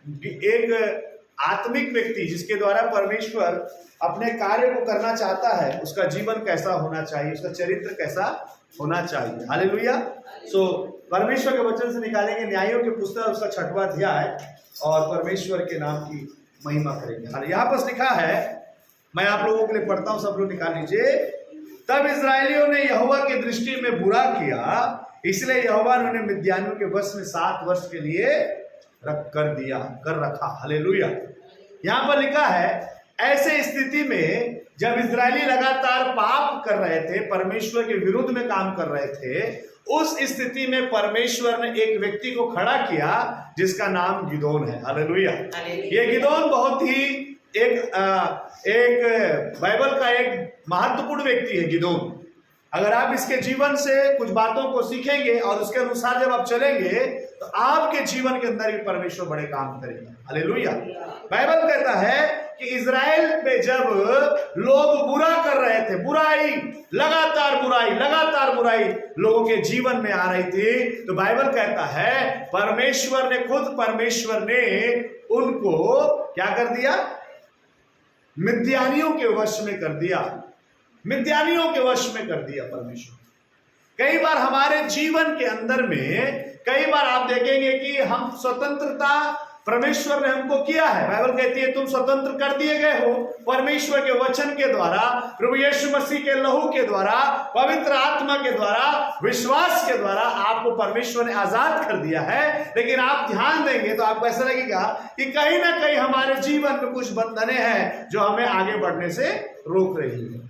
एक आत्मिक व्यक्ति जिसके द्वारा परमेश्वर अपने कार्य को करना चाहता है, उसका जीवन कैसा होना चाहिए, उसका चरित्र कैसा होना चाहिए। हालेलुया। सो परमेश्वर के वचन से निकालेंगे न्यायों के पुस्तक उसका 6वां अध्याय और परमेश्वर के नाम की महिमा करेंगे। यहाँ पर लिखा है, मैं आप लोगों के लिए पढ़ता हूं, सब लोग निकाल लीजिए। तब इस्राएलियों ने यहोवा की दृष्टि में बुरा किया, इसलिए यहोवा ने उन्हें मिद्यानियों के वश में 7 वर्ष के लिए कर रखा। हालेलुया। यहां पर लिखा है, ऐसे स्थिति में जब इस्राएली लगातार पाप कर रहे थे, परमेश्वर के विरुद्ध में काम कर रहे थे, उस स्थिति में परमेश्वर ने एक व्यक्ति को खड़ा किया जिसका नाम गिदोन है। हालेलुया। ये गिदोन बहुत ही एक बाइबल का एक महत्वपूर्ण व्यक्ति है गिदोन। अगर आप इसके जीवन से कुछ बातों को सीखेंगे और उसके अनुसार जब आप चलेंगे तो आपके जीवन के अंदर भी परमेश्वर बड़े काम करेंगे। हालेलुया। बाइबल कहता है कि इज़राइल पे जब लोग बुरा कर रहे थे, बुराई लगातार बुराई लोगों के जीवन में आ रही थी, तो बाइबल कहता है परमेश्वर ने उनको क्या कर दिया? मिद्यानियों के वश में कर दिया। मिद्यानियों के वश में कर दिया परमेश्वर। कई बार हमारे जीवन के अंदर में कई बार आप देखेंगे कि हम स्वतंत्रता परमेश्वर ने हमको किया है। बाइबल कहती है तुम स्वतंत्र कर दिए गए हो परमेश्वर के वचन के द्वारा, प्रभु यीशु मसीह के लहू के द्वारा, पवित्र आत्मा के द्वारा, विश्वास के द्वारा आपको परमेश्वर ने आजाद कर दिया है। लेकिन आप ध्यान देंगे तो आपको ऐसा लगेगा कि कहीं ना कहीं हमारे जीवन में कुछ बंधनें हैं जो हमें आगे बढ़ने से रोक रही है।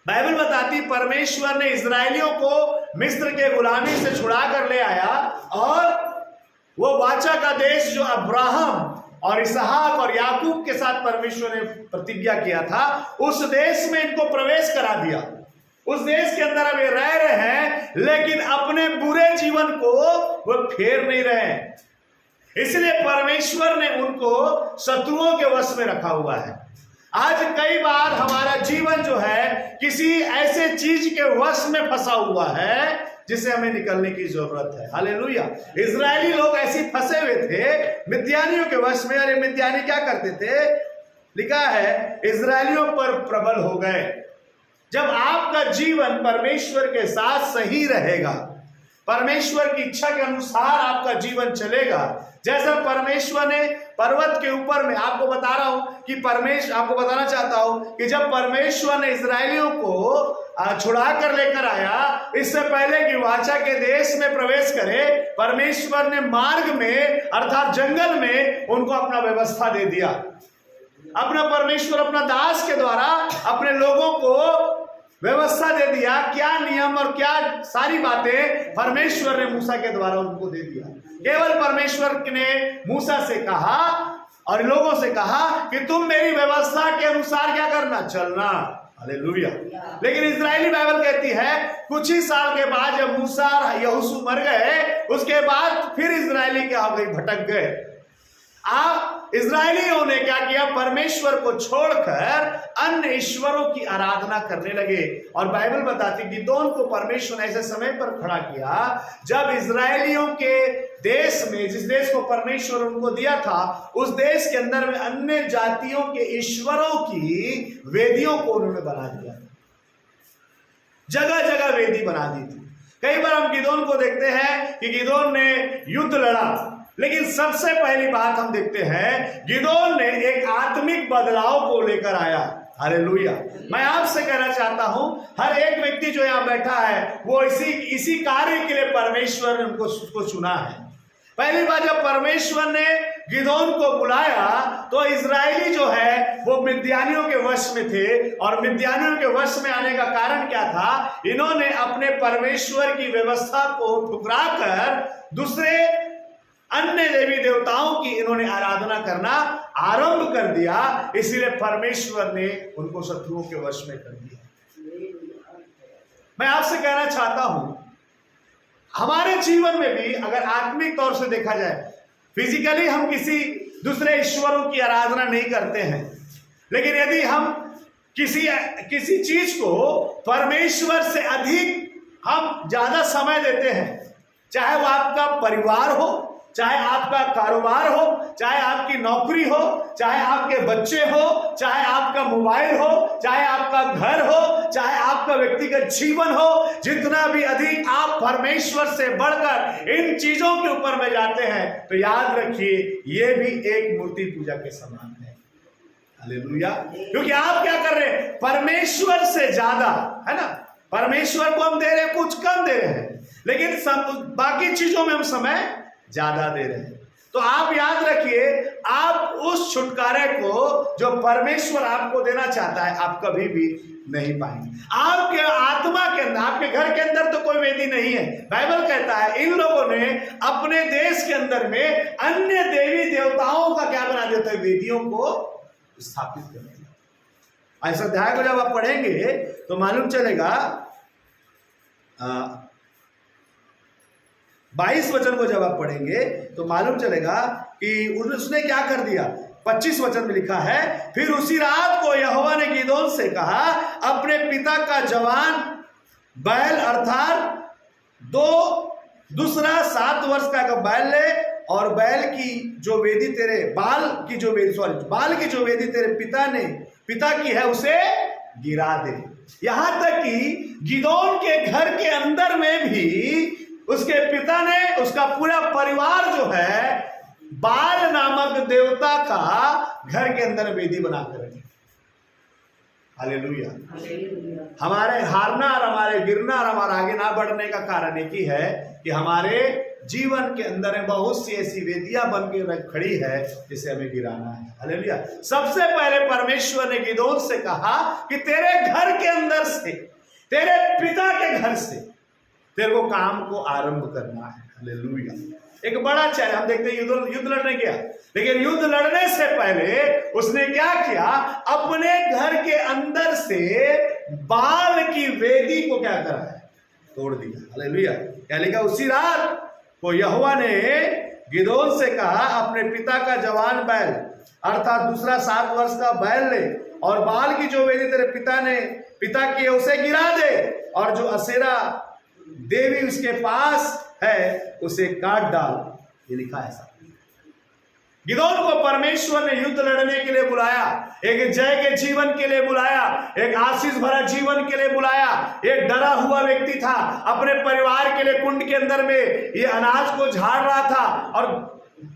बाइबल बताती परमेश्वर ने इस्राएलियों को मिस्र के गुलामी से छुड़ा कर ले आया और वो वाचा का देश जो अब्राहम और इसहाक और याकूब के साथ परमेश्वर ने प्रतिज्ञा किया था, उस देश में इनको प्रवेश करा दिया। उस देश के अंदर अब ये रह रहे हैं, लेकिन अपने बुरे जीवन को वो फेर नहीं रहे। इसलिए परमेश्वर ने उनको शत्रुओं के वश में रखा हुआ है। आज कई बार हमारा जीवन जो है किसी ऐसे चीज के वश में फंसा हुआ है जिसे हमें निकलने की जरूरत है। हालेलुया। इजरायली लोग ऐसे फंसे हुए थे मिद्यानियों के वश में। अरे मिद्यानी क्या करते थे? लिखा है इजरायलियों पर प्रबल हो गए। जब आपका जीवन परमेश्वर के साथ सही रहेगा, परमेश्वर की इच्छा के अनुसार आपका जीवन चलेगा, जैसा परमेश्वर ने पर्वत के ऊपर में, आपको बता रहा हूं कि आपको बताना चाहता हूं कि जब परमेश्वर ने इजरायलियों को छुड़ा कर लेकर आया, इससे पहले कि वाचा के देश में प्रवेश करे, परमेश्वर ने मार्ग में अर्थात जंगल में उनको अपना व्यवस्था दे दिया। अपना परमेश्वर अपना दास के द्वारा अपने लोगों को व्यवस्था दे दिया। क्या नियम और क्या सारी बातें परमेश्वर ने मूसा के द्वारा उनको दे दिया। केवल परमेश्वर ने मूसा से कहा और लोगों से कहा कि तुम मेरी व्यवस्था के अनुसार क्या करना? चलना। हालेलुया। लेकिन इजरायली बाइबल कहती है कुछ ही साल के बाद जब मूसा और यहोशू मर गए, उसके बाद फिर इजरायली क्या हो गई? भटक गए। आप इजरायलियों ने क्या किया? परमेश्वर को छोड़कर अन्य ईश्वरों की आराधना करने लगे। और बाइबल बताती गिदोन को परमेश्वर ने ऐसे समय पर खड़ा किया जब इजरायलियों के देश में, जिस देश को परमेश्वर उनको दिया था, उस देश के अंदर में अन्य जातियों के ईश्वरों की वेदियों को उन्होंने बना दिया। जगह जगह वेदी बना दी थी। कई बार हम गिदोन को देखते हैं कि गिदोन ने युद्ध लड़ा, लेकिन सबसे पहली बात हम देखते हैं गिदोन ने एक आत्मिक बदलाव को लेकर आया। हालेलुया। मैं आपसे कहना चाहता हूं हर एक व्यक्ति जो यहां बैठा है वो इसी कार्य के लिए परमेश्वर ने उसको चुना है। पहली बार जब परमेश्वर ने गिदोन को बुलाया तो इजरायली जो है वो मिद्यानियों के वश में थे। और मिद्यानियों के वश में आने का कारण क्या था? इन्होंने अपने परमेश्वर की व्यवस्था को ठुकराकर दूसरे अन्य देवी देवताओं की इन्होंने आराधना करना आरंभ कर दिया। इसीलिए परमेश्वर ने उनको शत्रुओं के वश में कर दिया। मैं आपसे कहना चाहता हूं हमारे जीवन में भी अगर आत्मिक तौर से देखा जाए, फिजिकली हम किसी दूसरे ईश्वरों की आराधना नहीं करते हैं, लेकिन यदि हम किसी चीज को परमेश्वर से अधिक हम ज्यादा समय देते हैं, चाहे वो आपका परिवार हो, चाहे आपका कारोबार हो, चाहे आपकी नौकरी हो, चाहे आपके बच्चे हो, चाहे आपका मोबाइल हो, चाहे आपका घर हो, चाहे आपका व्यक्तिगत जीवन हो, जितना भी अधिक आप परमेश्वर से बढ़कर इन चीजों के ऊपर में जाते हैं तो याद रखिए ये भी एक मूर्ति पूजा के समान है। हालेलुया। क्योंकि आप क्या कर रहे हैं, परमेश्वर से ज्यादा, है ना, परमेश्वर को हम दे रहे हैं, कुछ कम दे रहे हैं, लेकिन बाकी चीजों में हम समय ज्यादा दे रहे हैं। तो आप याद रखिए, आप उस छुटकारे को जो परमेश्वर आपको देना चाहता है आप कभी भी नहीं पाएंगे। आपके आत्मा के अंदर, आपके घर के अंदर तो कोई वेदी नहीं है। बाइबल कहता है इन लोगों ने अपने देश के अंदर में अन्य देवी देवताओं का क्या बना दिया था, वेदियों को स्थापित कर दिया। ऐसा अध्याय को जब आप पढ़ेंगे तो मालूम चलेगा, 22 वचन को जब आप पढ़ेंगे तो मालूम चलेगा कि उसने क्या कर दिया। 25 वचन में लिखा है, फिर उसी रात को यहोवा ने गिदोन से कहा, अपने पिता का जवान बैल अर्थात दूसरा 7 वर्ष का बैल ले और बाल की जो वेदी तेरे पिता की है उसे गिरा दे। यहां तक कि गिदोन के घर के अंदर में भी उसके पिता ने, उसका पूरा परिवार जो है बाल नामक देवता का घर के अंदर वेदी बनाकर रखी। हालेलुया। हमारे हारना और हमारे गिरना और हमारा आगे ना बढ़ने का कारण एक ही है कि हमारे जीवन के अंदर में बहुत सी ऐसी वेदियां बन के खड़ी है जिसे हमें गिराना है। हालेलुया। सबसे पहले परमेश्वर ने गिदोन से कहा कि तेरे घर के अंदर से, तेरे पिता के घर से तेरे को काम को आरंभ करना है। हालेलुया। एक बड़ा चैलेंज, हम देखते हैं युद्ध लड़ने गया, लेकिन युद्ध लड़ने से पहले उसने क्या किया, अपने घर के अंदर से बाल की वेदी को क्या करा है, तोड़ दिया। हालेलुया। क्या लिखा, उसी रात को यहोवा ने गिदोन से कहा, अपने पिता का जवान बैल अर्थात दूसरा 7 वर्ष का बैल ले और बाल की जो वेदी तेरे पिता की है उसे गिरा दे और जो असेरा देवी उसके पास है उसे काट डाल। ये लिखा है। गिदोन को परमेश्वर ने युद्ध लड़ने के लिए बुलाया, एक जय के जीवन के लिए बुलाया, एक आशीष भरा जीवन के लिए बुलाया। एक डरा हुआ व्यक्ति था, अपने परिवार के लिए कुंड के अंदर में ये अनाज को झाड़ रहा था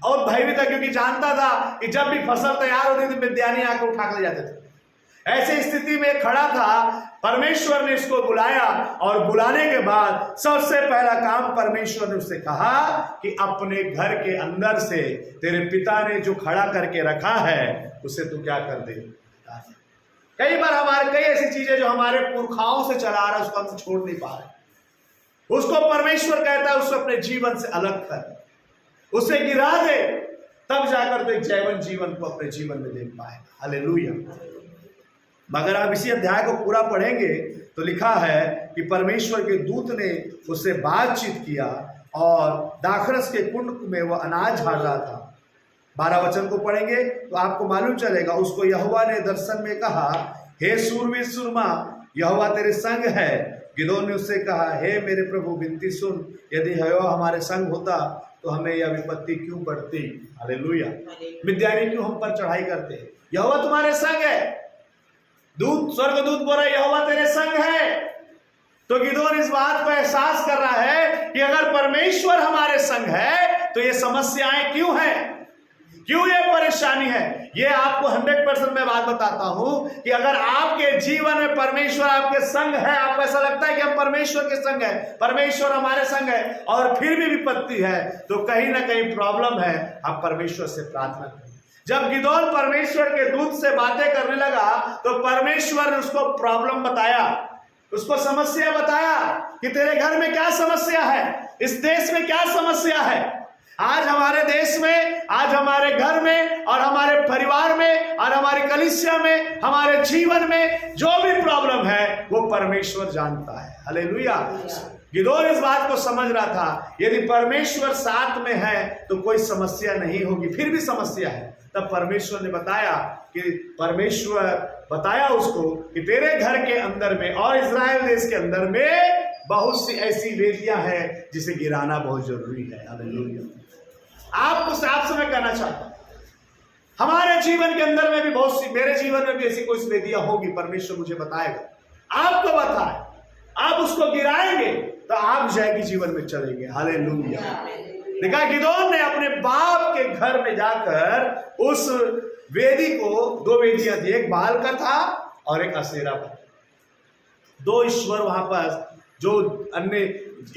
और भय भी था, क्योंकि जानता था कि जब भी फसल तैयार होती थी मिद्यानी आकर उठा कर ले जाते थे। ऐसी स्थिति में खड़ा था, परमेश्वर ने इसको बुलाया और बुलाने के बाद सबसे पहला काम परमेश्वर ने उससे कहा कि अपने घर के अंदर से तेरे पिता ने जो खड़ा करके रखा है उसे तू क्या कर दे। कई बार हमारे कई ऐसी चीजें जो हमारे पुरखाओं से चला रहा है उसको हम छोड़ नहीं पा रहे, उसको परमेश्वर कहता है उसको अपने जीवन से अलग कर, उसे गिरा दे, तब जाकर तो एक जैवन जीवन को अपने जीवन में देख पाए। हालेलुया। मगर आप इसी अध्याय को पूरा पढ़ेंगे तो लिखा है कि परमेश्वर के दूत ने उससे बातचीत किया और दाखरस के कुंड में वह अनाज झाड़ रहा था। 12 वचन को पढ़ेंगे तो आपको मालूम चलेगा, उसको यहोवा ने दर्शन में कहा, हे सूरवीर सूरमा, यहोवा तेरे संग है। गिदोन ने उससे कहा, हे मेरे प्रभु विनती सुन, यदि यहोवा हमारे संग होता तो हमें यह विपत्ति क्यों पड़ती। हालेलुया। मिद्यानी क्यों हम पर चढ़ाई करते। यहोवा तुम्हारे संग है। स्वर्गदूत बोल रहा है यहोवा तेरे संग है। तो गिदोन इस बात को एहसास कर रहा है कि अगर परमेश्वर हमारे संग है तो ये समस्याएं क्यों हैं, क्यों ये परेशानी है। ये आपको 100% मैं बात बताता हूं कि अगर आपके जीवन में परमेश्वर आपके संग है, आपको ऐसा लगता है कि हम परमेश्वर के संग है, परमेश्वर हमारे संग है, और फिर भी विपत्ति है, तो कहीं ना कहीं प्रॉब्लम है। आप परमेश्वर से प्रार्थना करें। जब गिदोन परमेश्वर के दूत से बातें करने लगा तो परमेश्वर ने उसको प्रॉब्लम बताया, उसको समस्या बताया कि तेरे घर में क्या समस्या है, इस देश में क्या समस्या है। आज हमारे देश में, आज हमारे घर में और हमारे परिवार में और हमारी कलीसिया में, हमारे जीवन में जो भी प्रॉब्लम है वो परमेश्वर जानता है। हालेलुया। गिदोन इस बात को समझ रहा था, यदि परमेश्वर साथ में है तो कोई समस्या नहीं होगी, फिर भी समस्या है। तब परमेश्वर ने बताया उसको कि तेरे घर के अंदर में और इस्राएल देश के अंदर में बहुत सी ऐसी वेदियां हैं जिसे गिराना बहुत जरूरी है। हालेलुया। आपसे मैं कहना चाहता हूं, हमारे जीवन के अंदर में भी बहुत सी, मेरे जीवन में भी ऐसी कोई वेदियां होगी, परमेश्वर मुझे बताएगा, आपको बताए, आप उसको गिराएंगे तो आप जय के जीवन में चलेंगे। हालेलुया। देखा, गिदोन ने अपने बाप के घर में जाकर उस वेदी को, 2 वेदियां थी, एक बाल का था और एक असेरा का। 2 ईश्वर वहां पर, जो अन्य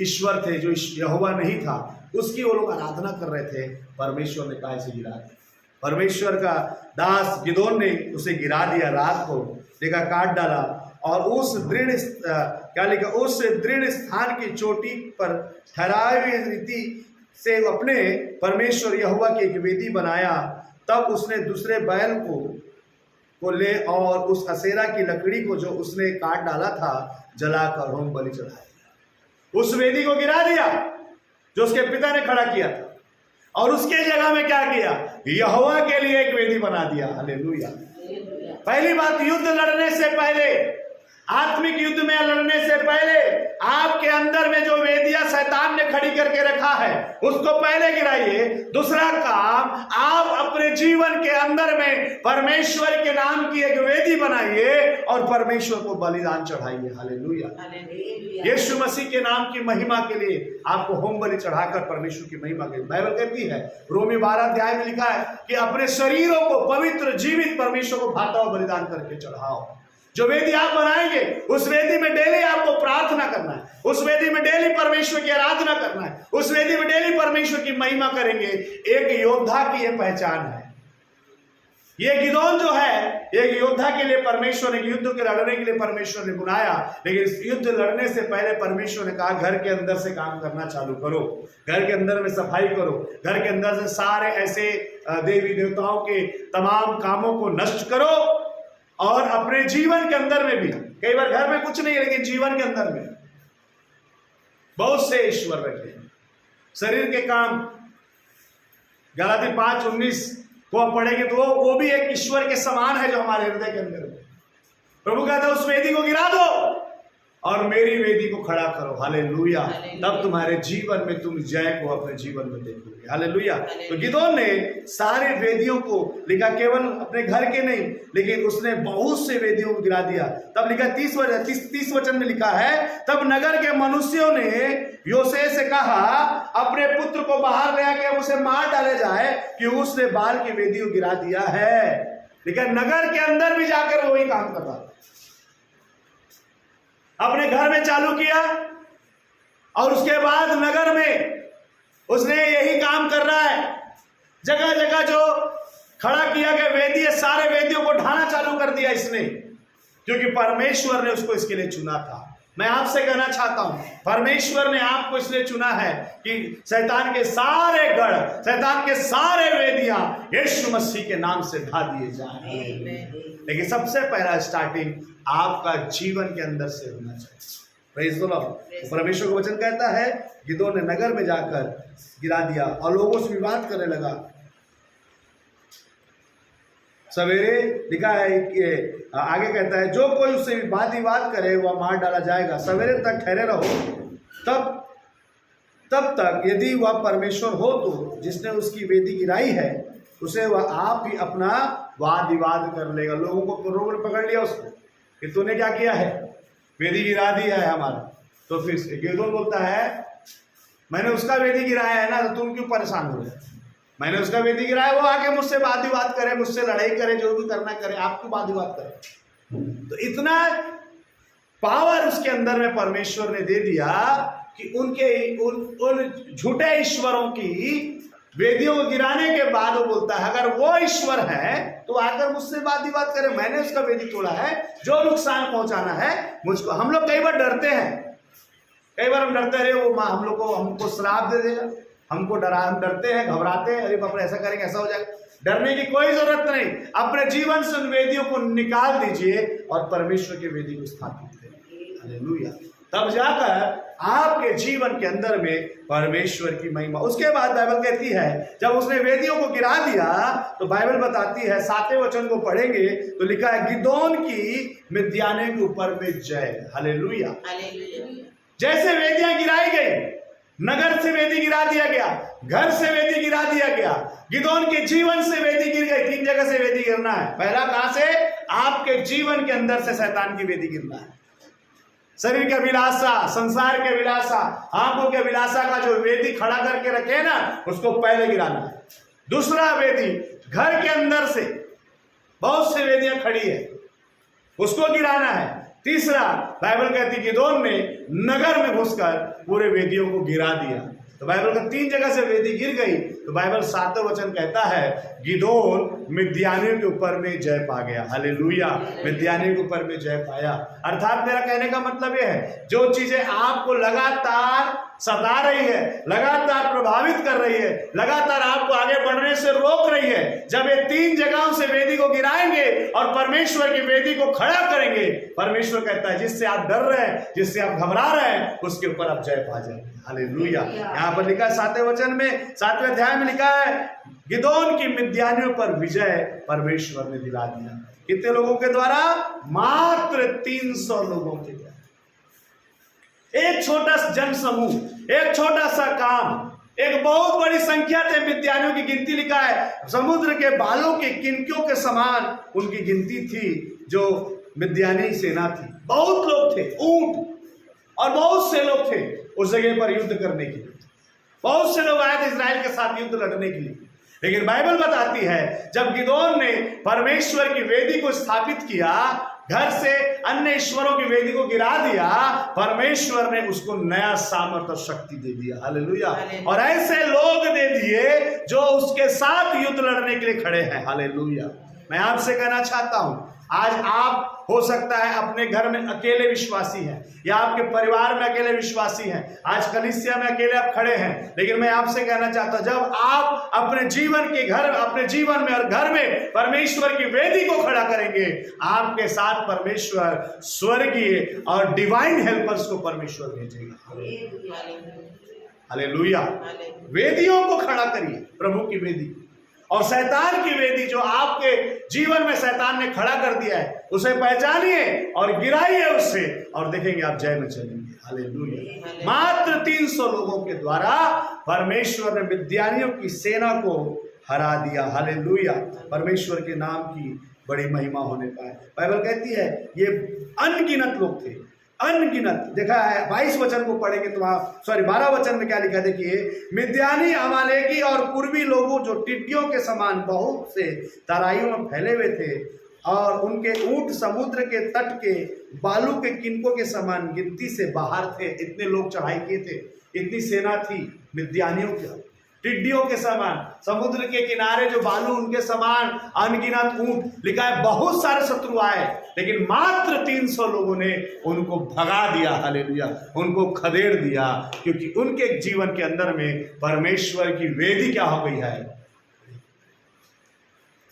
ईश्वर थे, जो यहोवा नहीं था, उसकी वो लोग आराधना कर रहे थे। परमेश्वर ने कहा इसे गिरा दिया। परमेश्वर का दास गिदोन ने उसे गिरा दिया, रात को देखा, काट डाला, और उस दृढ़, क्या लिखा, उस दृढ़ स्थान की चोटी पर ठहराई हुई रीति से अपने परमेश्वर यहोवा की एक वेदी बनाया। तब उसने दूसरे बैल को ले और उस असेरा की लकड़ी को जो उसने काट डाला था जलाकर होम बलि चढ़ा दिया। उस वेदी को गिरा दिया जो उसके पिता ने खड़ा किया था, और उसके जगह में क्या किया, यहोवा के लिए एक वेदी बना दिया। हालेलुया। पहली बात, युद्ध लड़ने से पहले, आत्मिक युद्ध में लड़ने से पहले आपके अंदर में जो वेदियां शैतान ने खड़ी करके रखा है उसको पहले गिराइए। दूसरा काम, आप अपने जीवन के अंदर में परमेश्वर के नाम की एक वेदी बनाइए और परमेश्वर को बलिदान चढ़ाइए। हालेलुया। यीशु मसीह के नाम की महिमा के लिए आपको होम बलि चढ़ाकर परमेश्वर की महिमा के, बाइबल कहती है, रोमी 12 अध्याय में लिखा है कि अपने शरीरों को पवित्र जीवित परमेश्वर को भाता हुआ बलिदान करके चढ़ाओ। जो वेदी आप बनाएंगे उस वेदी में डेली आपको प्रार्थना करना है, उस वेदी में डेली परमेश्वर की आराधना करना है, उस वेदी में डेली परमेश्वर की महिमा करेंगे। एक योद्धा की यह पहचान है। ये गिदोन जो है, एक योद्धा के लिए परमेश्वर ने, युद्ध के लड़ने के लिए परमेश्वर ने बुलाया, लेकिन इस युद्ध लड़ने से पहले परमेश्वर ने कहा घर के अंदर से काम करना चालू करो, घर के अंदर में सफाई करो, घर के अंदर से सारे ऐसे देवी देवताओं के तमाम कामों को नष्ट करो, और अपने जीवन के अंदर में भी, कई बार घर में कुछ नहीं, लेकिन जीवन के अंदर में बहुत से ईश्वर बैठे हैं। शरीर के काम, गलाती 5:19 को आप पढ़ेंगे तो वो भी एक ईश्वर के समान है जो हमारे हृदय के अंदर है। प्रभु कहता है उस वेदी को गिरा दो और मेरी वेदी को खड़ा करो। हालेलुया। तब तुम्हारे जीवन में तुम जय को अपने जीवन में देखोगे। हालेलुया। तो गिदोन ने सारे वेदियों को लिखा, केवल अपने घर के नहीं, लेकिन उसने बहुत से वेदियों को गिरा दिया। तब लिखा 30 वचन में लिखा है, तब नगर के मनुष्यों ने योसे से कहा, अपने पुत्र को बाहर ले आके उसे मार डाले जाए कि उसने बाल की वेदी को गिरा दिया है। लेकिन नगर के अंदर भी जाकर वही काम कर रहा, अपने घर में चालू किया और उसके बाद नगर में उसने यही काम कर रहा है। जगह जगह जो खड़ा किया गया वेदी है, सारे वेदियों को ढाना चालू कर दिया इसने, क्योंकि परमेश्वर ने उसको इसके लिए चुना था। मैं आपसे कहना चाहता हूं, परमेश्वर ने आपको इसलिए चुना है कि शैतान के सारे गढ़, शैतान के सारे वेदियां यीशु मसीह के नाम से ढा दिए जाएं। लेकिन सबसे पहला स्टार्टिंग आपका जीवन के अंदर से होना चाहिए। Praise the Lord. परमेश्वर का वचन कहता है, गिदोन ने नगर में जाकर गिरा दिया और लोगों से विवाद करने लगा। सवेरे लिखा है कि आगे कहता है, जो कोई उससे वाद विवाद करे वह मार डाला जाएगा। सवेरे तक ठहरे रहो, तब तक यदि वह परमेश्वर हो तो जिसने उसकी वेदी गिराई है उसे वह आप ही अपना वाद विवाद कर लेगा। लोगों को रोग पकड़ लिया उसको कि तूने क्या किया है, वेदी गिरा दिया है हमारा। तो फिर गिदोन बोलता है, मैंने उसका वेदी गिराया है ना, तो तुम क्यों परेशान हो रहे? मैंने उसका वेदी गिराया, वो आके मुझसे वाद विवाद करे, मुझसे लड़ाई करे, जो भी करना करे, आपको वाद विवाद करे। तो इतना पावर उसके अंदर में परमेश्वर ने दे दिया कि उन झूठे ईश्वरों की वेदियों को गिराने के बाद वो बोलता है, अगर वो ईश्वर है तो आकर मुझसे वाद विवाद करे, मैंने उसका वेदी तोड़ा है, जो नुकसान पहुंचाना है मुझको। हम लोग कई बार डरते हैं, कई बार हम डरते रहे, वो हमको श्राप दे देगा, हमको हम डरते हैं, घबराते हैं, अरे बाप रे ऐसा करेंगे ऐसा हो जाएगा। डरने की कोई जरूरत नहीं। अपने जीवन से उन वेदियों को निकाल दीजिए और परमेश्वर की वेदी को स्थापित करिए। हालेलुया। तब जाकर आपके जीवन के अंदर में परमेश्वर की महिमा। उसके बाद बाइबल कहती है, जब उसने वेदियों को गिरा दिया तो बाइबल बताती है, 7वें वचन को पढ़ेंगे तो लिखा है, गिदोन की मिद्याने के ऊपर में जय। हालेलुया। जैसे वेदियां गिराई गई, नगर से वेदी गिरा दिया गया, घर से वेदी गिरा दिया गया, गिदोन के जीवन से वेदी गिर गई। 3 जगह से वेदी गिरना है। पहला कहां से? आपके जीवन के अंदर से शैतान की वेदी गिरना है। शरीर के अभिलाषा, संसार के अभिलाषा, आंखों के अभिलाषा का जो वेदी खड़ा करके रखे ना, उसको पहले गिराना है। दूसरा वेदी घर के अंदर से बहुत से वेदियां खड़ी है, उसको गिराना है। तीसरा बाइबल कहती है गिदोन ने नगर में घुसकर पूरे वेदियों को गिरा दिया। तो बाइबल का 3 जगह से वेदी गिर गई। तो बाइबल 7वां वचन कहता है गिदोन मिद्यानियों के ऊपर में जय पा गया। हालेलुया, मिद्यानियों के ऊपर में जय पाया। अर्थात मेरा कहने का मतलब यह है, जो चीजें आपको लगातार सता रही है, लगातार प्रभावित कर रही है, लगातार आपको आगे बढ़ने से रोक रही है, जब ये 3 जगहों से वेदी को गिराएंगे और परमेश्वर की वेदी को खड़ा करेंगे, परमेश्वर कहता है जिससे आप डर रहे हैं, जिससे आप घबरा रहे हैं, उसके ऊपर आप जय पा जाएंगे। हालेलुया। यहाँ पर लिखा है 7वें वचन में, 7वें अध्याय में लिखा है गिदोन की मिद्यानियों पर विजय परमेश्वर ने दिला दिया। कितने लोगों के द्वारा? मात्र 300 लोगों के द्वारा। एक छोटा सा जन समूह, एक छोटा सा काम, एक बहुत बड़ी संख्या थे मिद्यानियों की गिनती। लिखा है समुद्र के बालों के किनकों के समान उनकी गिनती थी जो मिद्यानी सेना थी। बहुत लोग थे, ऊंट और बहुत से लोग थे उस जगह पर युद्ध करने के लिए। बहुत से लोग आए थे इस्राएल के साथ युद्ध लड़ने के लिए। लेकिन बाइबल बताती है जब गिदोन ने परमेश्वर की वेदी को स्थापित किया, घर से अन्य ईश्वरों की वेदी को गिरा दिया, परमेश्वर ने उसको नया सामर्थ्य और शक्ति दे दिया। हालेलुया। और ऐसे लोग दे दिए जो उसके साथ युद्ध लड़ने के लिए खड़े हैं। हालेलुया। मैं आपसे कहना चाहता हूं, आज आप हो सकता है अपने घर में अकेले विश्वासी हैं, या आपके परिवार में अकेले विश्वासी हैं, आज कलीसिया में अकेले आप खड़े हैं। लेकिन मैं आपसे कहना चाहता हूं, जब आप अपने जीवन के घर, अपने जीवन में और घर में परमेश्वर की वेदी को खड़ा करेंगे, आपके साथ परमेश्वर स्वर्गीय और डिवाइन हेल्पर्स को परमेश्वर भेजेगा। हालेलुया। वेदियों को खड़ा करिए, प्रभु की वेदी। और शैतान की वेदी जो आपके जीवन में शैतान ने खड़ा कर दिया है, उसे पहचानिए और गिराइए उससे, और देखेंगे आप जय में चलेंगे। हालेलुया। मात्र 300 लोगों के द्वारा परमेश्वर ने मिद्यानियों की सेना को हरा दिया। हालेलुया। परमेश्वर के नाम की बड़ी महिमा होने पाए। बाइबल कहती है ये अनगिनत लोग थे, अनगिनत। देखा है 22 वचन को पढ़ेंगे तो 12 वचन में क्या लिखा है, देखिए मिद्यानी, अमालेकी और पूर्वी लोगों जो टिड्डियों के समान बहुत से तराइयों में फैले हुए थे, और उनके ऊंट समुद्र के तट के बालू के किनकों के समान गिनती से बाहर थे। इतने लोग चढ़ाई किए थे, इतनी सेना थी मिद्यानियों की। टिड्डियों के समान, समुद्र के किनारे जो बालू उनके समान अनगिनत ऊंट। लिखा है बहुत सारे शत्रु आए, लेकिन मात्र 300 लोगों ने उनको भगा दिया। हालेलुया। उनको खदेड़ दिया, क्योंकि उनके जीवन के अंदर में परमेश्वर की वेदी क्या हो गई है।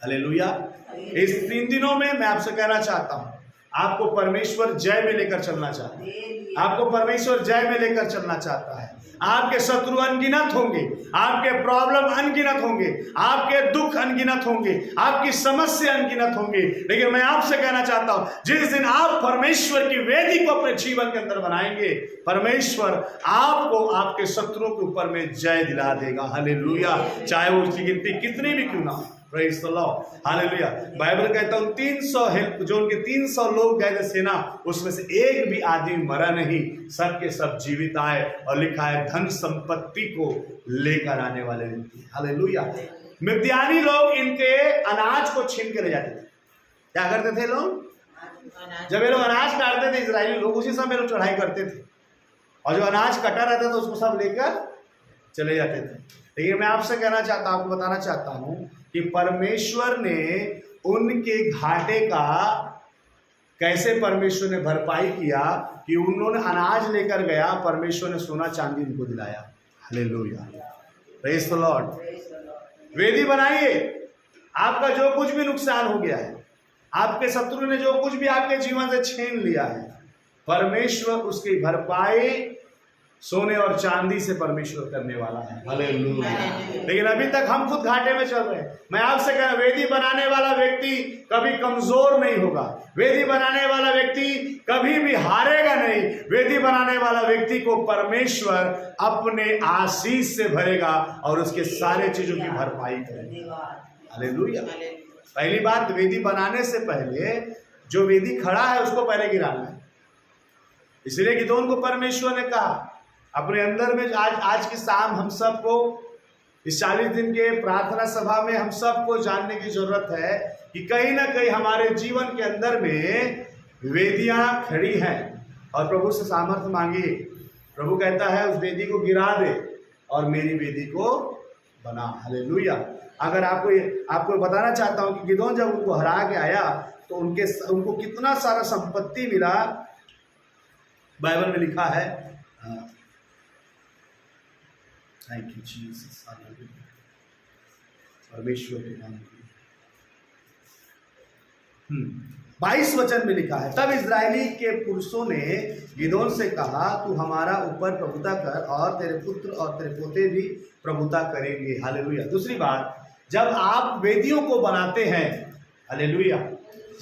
हालेलुया। इस 3 दिनों में मैं आपसे कहना चाहता हूं, आपको परमेश्वर जय में लेकर चलना चाहता है। आपको परमेश्वर जय में लेकर चलना चाहता है। आपके शत्रु अनगिनत होंगे, आपके प्रॉब्लम अनगिनत होंगे, आपके दुख अनगिनत होंगे, आपकी समस्या अनगिनत होंगे। लेकिन मैं आपसे कहना चाहता हूं, जिस दिन आप परमेश्वर की वेदी को अपने जीवन के अंदर बनाएंगे, परमेश्वर आपको आपके शत्रुओं के ऊपर में जय दिला देगा। हालेलुया। चाहे वो उसकी गिनती कितनी भी क्यों ना हो। Praise the Lord. Hallelujah. Bible कहता हूं 300 हेल्प, जो उनके 300 लोग गए थे सेना, उसमें से एक भी आदमी मरा नहीं, सब के सब जीवित आए। और लिखा है धन संपत्ति को लेकर आने वाले दिन। हालेलुया। मिद्यानी लोग इनके अनाज को छीन के ले जाते थे। क्या करते थे लोग? जब ये लोग अनाज काटते थे, इजरायली लोग उसी समय लोग चढ़ाई करते थे, और जो अनाज कटा रहता था उसको सब लेकर चले जाते थे। लेकिन मैं आपसे कहना चाहता हूं, आपको बताना चाहता हूं कि परमेश्वर ने उनके घाटे का कैसे परमेश्वर ने भरपाई किया, कि उन्होंने अनाज लेकर गया, परमेश्वर ने सोना चांदी उनको दिलाया। हालेलुया। Praise the Lord. वेदी बनाइए। आपका जो कुछ भी नुकसान हो गया है, आपके शत्रु ने जो कुछ भी आपके जीवन से छीन लिया है, परमेश्वर उसकी भरपाई सोने और चांदी से परमेश्वर करने वाला है। हालेलुया। लेकिन अभी तक हम खुद घाटे में चल रहे हैं। मैं आपसे कह, वेदी बनाने वाला व्यक्ति कभी कमजोर नहीं होगा। वेदी बनाने वाला व्यक्ति कभी भी हारेगा नहीं। वेदी बनाने वाला व्यक्ति को परमेश्वर अपने आशीष से भरेगा और उसके सारे चीजों की भरपाई करेगा। हालेलुया। पहली बात, वेदी बनाने से पहले जो वेदी खड़ा है उसको पहले गिराना है। इसलिए गिदोन को परमेश्वर ने कहा अपने अंदर में, आज की शाम हम सबको इस 40 दिन के प्रार्थना सभा में हम सबको जानने की जरूरत है कि कहीं ना कहीं हमारे जीवन के अंदर में वेदियां खड़ी हैं और प्रभु से सामर्थ्य मांगिए। प्रभु कहता है उस वेदी को गिरा दे और मेरी वेदी को बना। हालेलुया। अगर आपको बताना चाहता हूं कि गिदोन जब उनको हरा के आया तो उनको कितना सारा संपत्ति मिला। बाइबल में लिखा है, थैंक यू जीसस, परमेश्वर के नाम के 22 वचन में लिखा है, तब इजरायली के पुरुषों ने गिदोन से कहा, तू हमारा ऊपर प्रभुता कर और तेरे पुत्र और तेरे पोते भी प्रभुता करेंगे। हालेलुया। दूसरी बात, जब आप वेदियों को बनाते हैं, हालेलुया,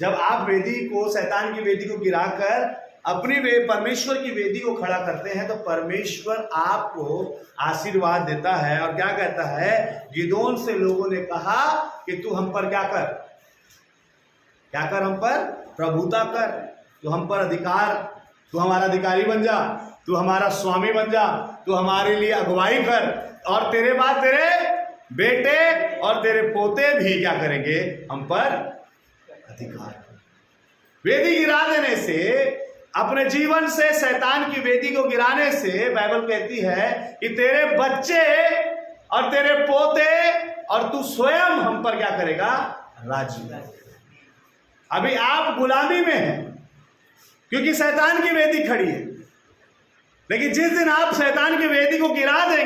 जब आप वेदी को, शैतान की वेदी को गिराकर अपनी परमेश्वर की वेदी को खड़ा करते हैं तो परमेश्वर आपको आशीर्वाद देता है। और क्या कहता है, गिदोन से लोगों ने कहा कि तू हम पर क्या कर, हम पर प्रभुता कर, तू हम पर अधिकार, तू हमारा अधिकारी बन जा, तू हमारा स्वामी बन जा, तू हमारे लिए अगुवाई कर और तेरे बाद तेरे बेटे और तेरे पोते भी क्या करेंगे, हम पर अधिकार। वेदी गिरा देने से, अपने जीवन से शैतान की वेदी को गिराने से, बाइबल कहती है कि तेरे बच्चे और तेरे पोते और तू स्वयं हम पर क्या करेगा, राज्य। अभी आप गुलामी में हैं क्योंकि शैतान की वेदी खड़ी है, लेकिन जिस दिन आप शैतान की वेदी को गिरा देंगे